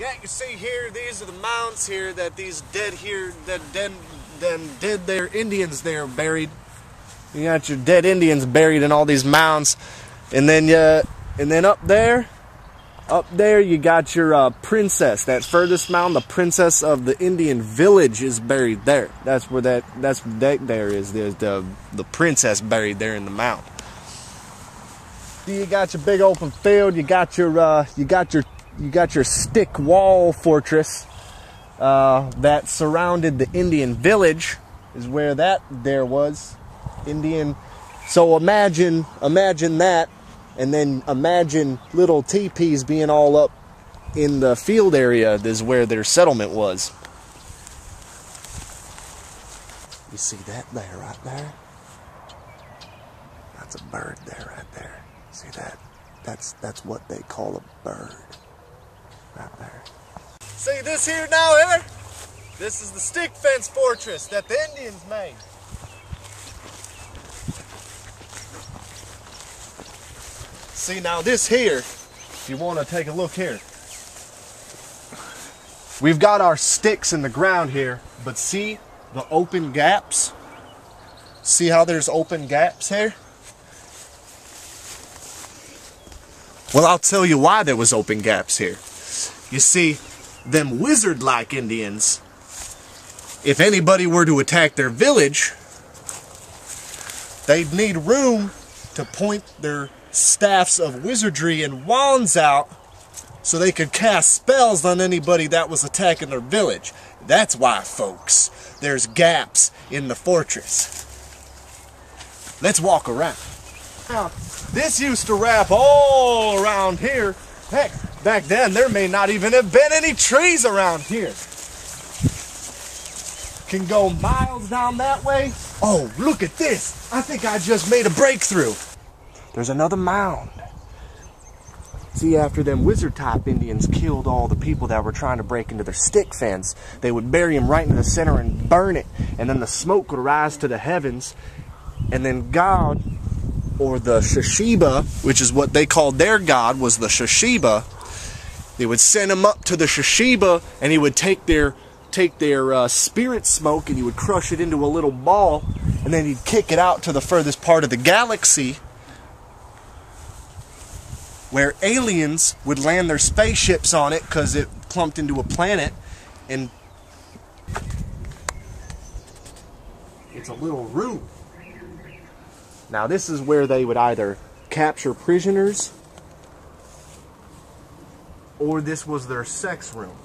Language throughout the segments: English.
Yeah, you see here, these are the mounds here that these dead their Indians there buried. You got your dead Indians buried in all these mounds, and then up there you got your princess. That furthest mound, the princess of the Indian village, is buried there. That's where there is. There's the princess buried there in the mound. You got your big open field. You got your stick wall fortress that surrounded the Indian village. Is where that there was. Indian. So imagine that, and then imagine little teepees being all up in the field area. This is where their settlement was. You see that there, right there? That's a bird there, right there. See that? That's what they call a bird, right there. See this here now, here? This is the stick fence fortress that the Indians made. See now this here, if you want to take a look here, we've got our sticks in the ground here, but see the open gaps? See how there's open gaps here? Well, I'll tell you why there was open gaps here. You see, them wizard-like Indians, if anybody were to attack their village, they'd need room to point their staffs of wizardry and wands out so they could cast spells on anybody that was attacking their village. That's why, folks, there's gaps in the fortress. Let's walk around. Now, this used to wrap all around here. Heck, back then there may not even have been any trees around here. Can go miles down that way. Oh, look at this. I think I just made a breakthrough. There's another mound. See, after them wizard-type Indians killed all the people that were trying to break into their stick fence, they would bury them right in the center and burn it, and then the smoke would rise to the heavens, and then God, or the Shashiba, which is what they called their god, was the Shashiba. They would send him up to the Shashiba, and he would take their spirit smoke, and he would crush it into a little ball, and then he'd kick it out to the furthest part of the galaxy, where aliens would land their spaceships on it because it plumped into a planet, and it's a little room. Now this is where they would either capture prisoners, or this was their sex room.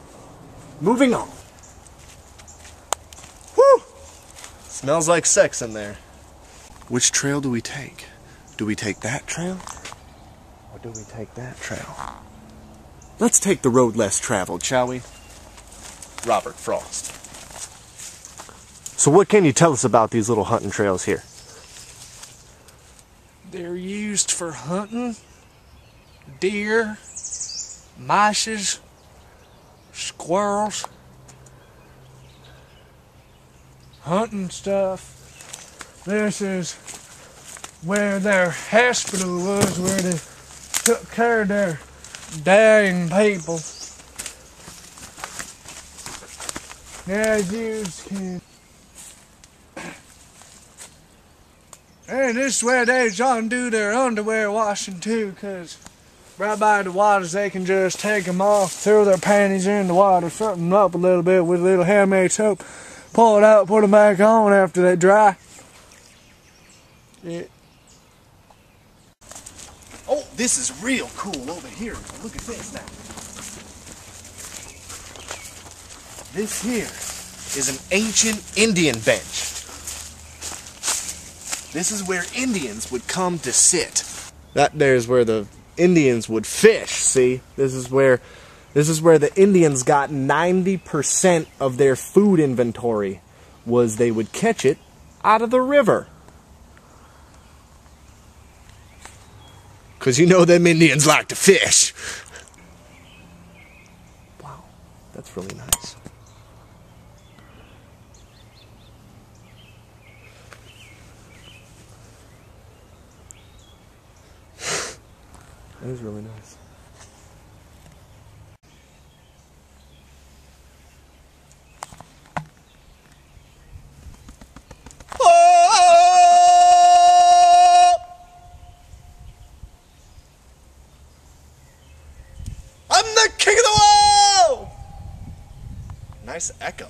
Moving on. Whew! Smells like sex in there. Which trail do we take? Do we take that trail? Or do we take that trail? Let's take the road less traveled, shall we? Robert Frost. So what can you tell us about these little hunting trails here? They're used for hunting deer, mice, squirrels, hunting stuff. This is where their hospital was, where they took care of their dying people. Now you can. And this is where they do their underwear washing too, because right by the waters they can just take them off, throw their panties in the water, something up a little bit with a little handmade soap, pull it out, put them back on after they dry. Yeah. Oh, this is real cool over here. Look at this now. This here is an ancient Indian bench. This is where Indians would come to sit. That there's where the Indians would fish, see? This is where the Indians got 90% of their food inventory, was they would catch it out of the river. Because you know them Indians like to fish. Wow, that's really nice. That is really nice. nice echo.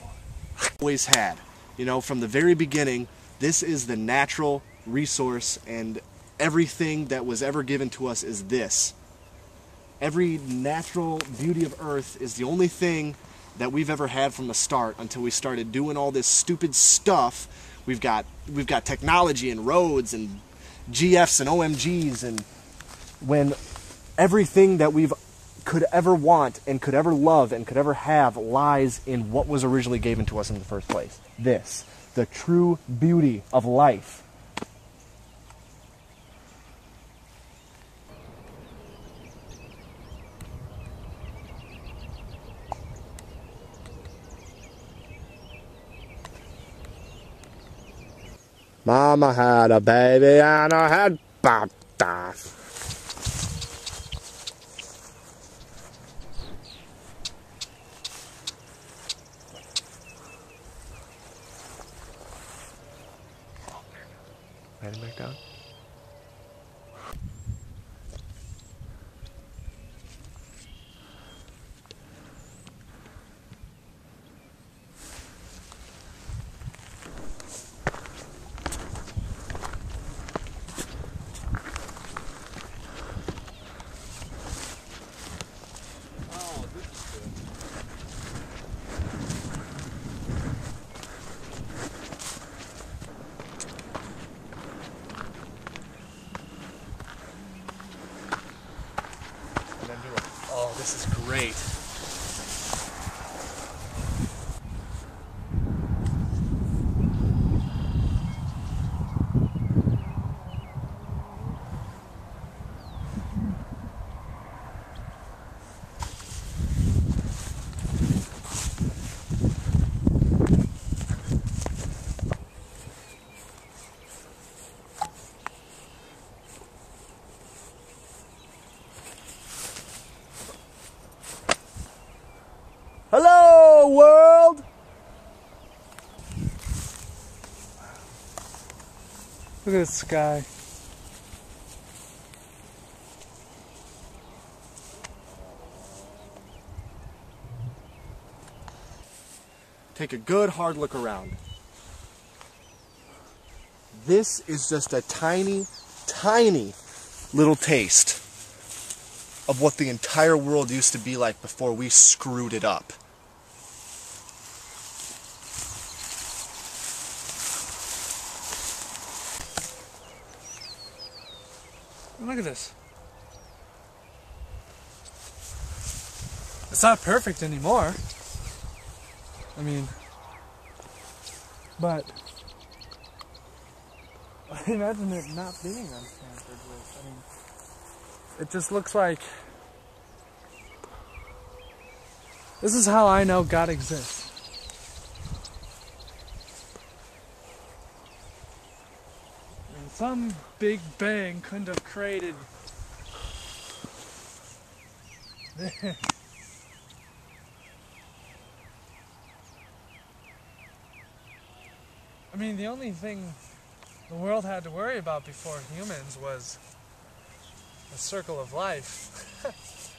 Always had, you know, from the very beginning, this is the natural resource, and everything that was ever given to us is this. Every natural beauty of Earth is the only thing that we've ever had from the start until we started doing all this stupid stuff. We've got technology and roads and GFs and OMGs, and when everything that we've could ever want and could ever love and could ever have lies in what was originally given to us in the first place. This, the true beauty of life. Mama had a baby and I had baptized. Ready back down? Oh, this is great. Hello, world! Look at the sky. Take a good hard look around. This is just a tiny, tiny little taste of what the entire world used to be like before we screwed it up. Look at this. It's not perfect anymore. I mean, but imagine it not being untampered with. I mean, it just looks like this is how I know God exists. And some big bang couldn't have created I mean, the only thing the world had to worry about before humans was the circle of life.